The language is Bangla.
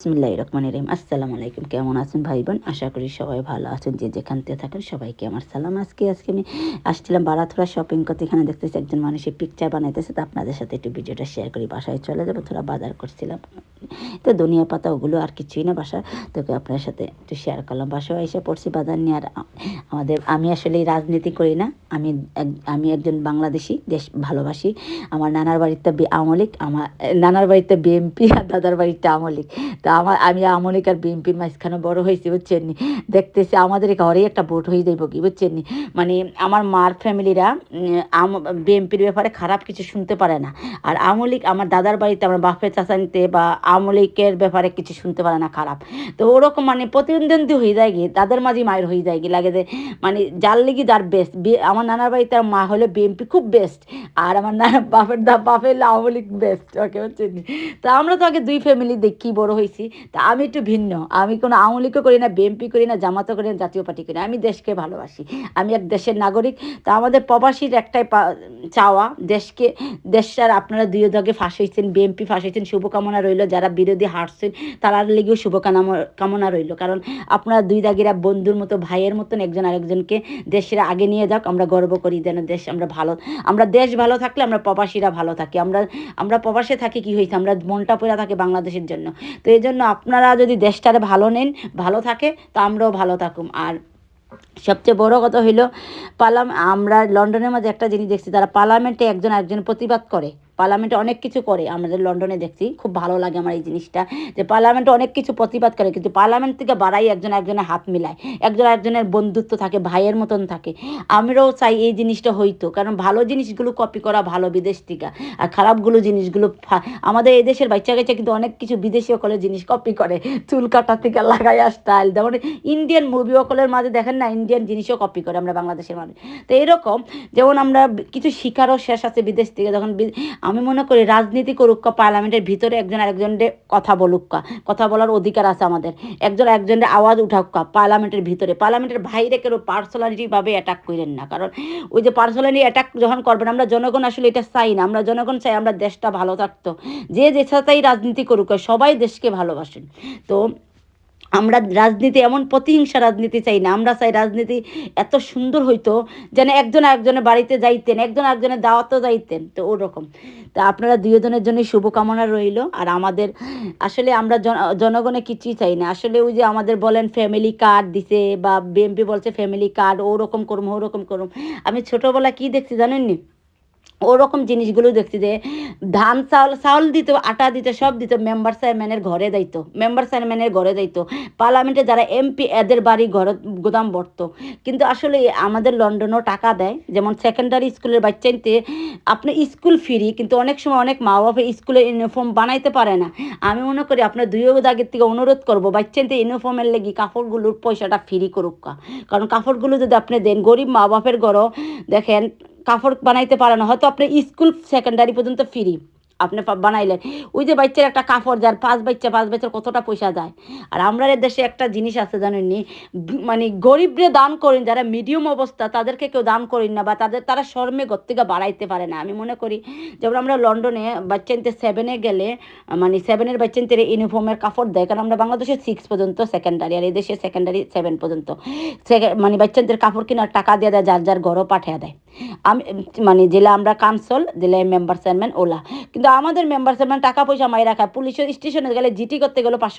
বিসমিল্লাহির রহমানির রহিম। আসসালামু আলাইকুম। কেমন আছেন ভাই বোন? আশা করি সবাই ভালো আছেন। যে যেখান থেকে থাকেন সবাইকে আমার সালাম। আজকে আমি আসছিলাম বারাথোরা শপিং করতে। এখানে দেখতেছি একজন মানুষের পিকচার বানাইতেছে, তো আপনাদের সাথে একটু ভিডিওটা শেয়ার করি। বাসায় চলে যাবো, থোড়া বাজার করছিলাম, তো ধনিয়া পাতা ওগুলো আর কিছুই না বাসা, তোকে আপনার সাথে একটু শেয়ার করলাম। বাসায় এসে পড়ছি বাজার নিয়ে। আর আমি আসলে রাজনীতি করি না, আমি একজন বাংলাদেশি, দেশ ভালোবাসি। আমার নানার বাড়িতে আওয়ামী লীগ, আমার নানার বাড়িতে বিএনপি, আর দাদার বাড়িতে আওয়ামী লীগ। তা আমি আওয়ামী লীগ আর বিএনপির মাঝখানে বড় হয়েছি, বুঝছেন নি। দেখতেছি আমাদের ঘরেই একটা ভোট হয়ে যাইব কি, বুঝছেন নি। মানে আমার মার ফ্যামিলিরা বিএনপির ব্যাপারে খারাপ কিছু শুনতে পারে না, আর আওয়ামী লীগ আমার দাদার বাড়িতে আমার বাপের চাচানিতে বা আওয়ামী লীগের ব্যাপারে কিছু শুনতে পারে না খারাপ। তো ওরকম মানে প্রতিদ্বন্দ্বী হয়ে যায় গিয়ে, তাদের মাঝে মায়ের হয়ে যায় গিয়ে, লাগে যে মানে যার লিগি যার বেস্ট। আমার নানার বাড়িতে মা হলে বিএনপি খুব বেস্ট, আর আমার বাপের আওয়ামী লীগ বেস্ট, ওকে, বুঝছেন। তা আমরা তো আগে দুই ফ্যামিলি দেখি বড় হয়েছি। তা আমি একটু ভিন্ন, আমি কোনো আওয়ামী লীগও করি না, বিএনপি করি না, জামাতও করি না, জাতীয় পার্টি করি না। আমি দেশকে ভালোবাসি, আমি এক দেশের নাগরিক। তা আমাদের প্রবাসীর একটাই চাওয়া, দেশটার আপনারা দুই দগে ফাঁস হয়েছেন, বিএনপি ফাঁস হয়েছেন, শুভকামনা রইল। যারা বিরোধী হারছেন তার লেগেও শুভকামনা রইল, কারণ আপনারা দুই দাগেরা বন্ধুর মতো, ভাইয়ের মতন একজন আরেকজনকে দেশের আগে নিয়ে যাক। আমরা গর্ব করি যেন দেশ আমরা দেশ ভালো থাকলে আমরা প্রবাসীরা ভালো থাকি। আমরা প্রবাসে থাকি, কি হয়েছে, আমরা মনটা পড়া থাকে বাংলাদেশের জন্য। তো এই জন্য আপনারা যদি দেশটারে ভালো নেন, ভালো থাকে, তা আমরাও ভালো থাকুম। আর সবচেয়ে বড় কথা হইল আমরা লন্ডনের মাঝে একটা জিনিস দেখছি, তারা পার্লামেন্টে একজন একজন প্রতিবাদ করে, পার্লামেন্টে অনেক কিছু করে। আমাদের লন্ডনে দেখছি, খুব ভালো লাগে আমার এই জিনিসটা, যে পার্লামেন্টে অনেক কিছু প্রতিবাদ করে, কিন্তু পার্লামেন্ট থেকে বাড়াই একজন একজনের হাত মিলায়, একজন একজনের বন্ধুত্ব থাকে, ভাইয়ের মতন থাকে। আমরাও চাই এই জিনিসটা হইতো, কারণ ভালো জিনিসগুলো কপি করা ভালো বিদেশ থেকে, আর খারাপগুলো জিনিসগুলো আমাদের এই দেশের বাচ্চা কাচ্চা কিন্তু অনেক কিছু বিদেশি অকলের জিনিস কপি করে, চুল কাটা থেকে লাগাইয়া স্টাইল, যেমন ইন্ডিয়ান মুভি অকলের মাঝে দেখেন না, ইন্ডিয়ান জিনিসও কপি করে আমরা বাংলাদেশের মাঝে। তো এরকম যেমন আমরা কিছু শিকারও শেষ আছে বিদেশ থেকে। যখন আমি মনে করি রাজনীতি করুক, পার্লামেন্টের ভিতরে একজন আরেকজনের কথা বলুক, কথা বলার অধিকার আছে আমাদের, একজন একজনের আওয়াজ উঠাক পার্লামেন্টের ভিতরে। পার্লামেন্টের বাইরে কেউ পার্সোনালিটিভাবে অ্যাটাক করেন না, কারণ ওই যে পার্সোনালি অ্যাটাক যখন করবেন, আমরা জনগণ আসলে এটা চাই না। আমরা জনগণ চাই আমরা দেশটা ভালো থাকতো, যে সাথেই রাজনীতি করুক সবাই দেশকে ভালোবাসেন। তো আমরা রাজনীতি এমন প্রতিহিংসা রাজনীতি চাই না, আমরা চাই রাজনীতি এত সুন্দর হইতো যেন একজন একজনের বাড়িতে যাইতেন, একজন একজনের দাওয়াতও যাইতেন। তো ওরকম। তা আপনারা দুজনের জন্যই শুভকামনা রইল। আর আমাদের আসলে আমরা জনগণে কিছুই চাই না। আসলে ওই যে আমাদের বলেন ফ্যামিলি কার্ড দিছে, বা বিএমপি বলছে ফ্যামিলি কার্ড, ওরকম করুম ওরকম করুম। আমি ছোটোবেলা কি দেখছি জানেননি, ওরকম জিনিসগুলো দেখছি, যে ধান চাউল দিত, আটা দিত, সব দিত, মেম্বার চেয়ারম্যানের ঘরে যাইত, পার্লামেন্টে যারা এমপি এদের বাড়ি ঘর গোদাম ভরতো। কিন্তু আসলে আমাদের লন্ডনও টাকা দেয়, যেমন সেকেন্ডারি স্কুলের বাচ্চাইতে আপনি স্কুল ফ্রি, কিন্তু অনেক সময় অনেক মা বাবা স্কুলের ইউনিফর্ম বানাইতে পারে না। আমি মনে করি আপনার দুইও দাগের থেকে অনুরোধ করবো, বাচ্চাইতে ইউনিফর্মের লেগে কাপড়গুলোর পয়সাটা ফ্রি করুক, কারণ কাপড়গুলো যদি আপনি দেন, গরিব মা বাপের ঘরও দেখেন কাপড় বানাইতে পারে না, হয়তো আপনি স্কুল সেকেন্ডারি পর্যন্ত ফ্রি আপনি বানাইলেন, ওই যে বাচ্চার একটা কাপড়, যার পাঁচ বাচ্চার কতটা পয়সা যায়। আর আমরা দেশে একটা জিনিস আছে জানেননি, মানে গরিবরে দান করেন, যারা মিডিয়াম অবস্থা তাদেরকে কেউ দান করেন না, বা তারা শর্মে ঘর থেকে বাড়াইতে পারে না। আমি মনে করি যেমন আমরা লন্ডনে বাচ্চানতে 7-এ গেলে, মানে 7-এর বাচ্চানতে ইউনিফর্মের কাপড় দেয়, কারণ আমরা বাংলাদেশে 6 পর্যন্ত সেকেন্ডারি, আর এই দেশে সেকেন্ডারি 7 পর্যন্ত। মানে বাচ্চানদের কাপড় কেনার টাকা দিয়ে দেয়, যার যার ঘরও পাঠিয়ে দেয়। আমি মানে জেলা আমরা কাউন্সিল, জেলায় মেম্বার চেয়ারম্যান ওলা, কিন্তু আমাদের মেম্বার চেয়ারম্যান টাকা পয়সা মাইরা খায়। পুলিশের স্টেশনে গেলে জিটি করতে গেলে 500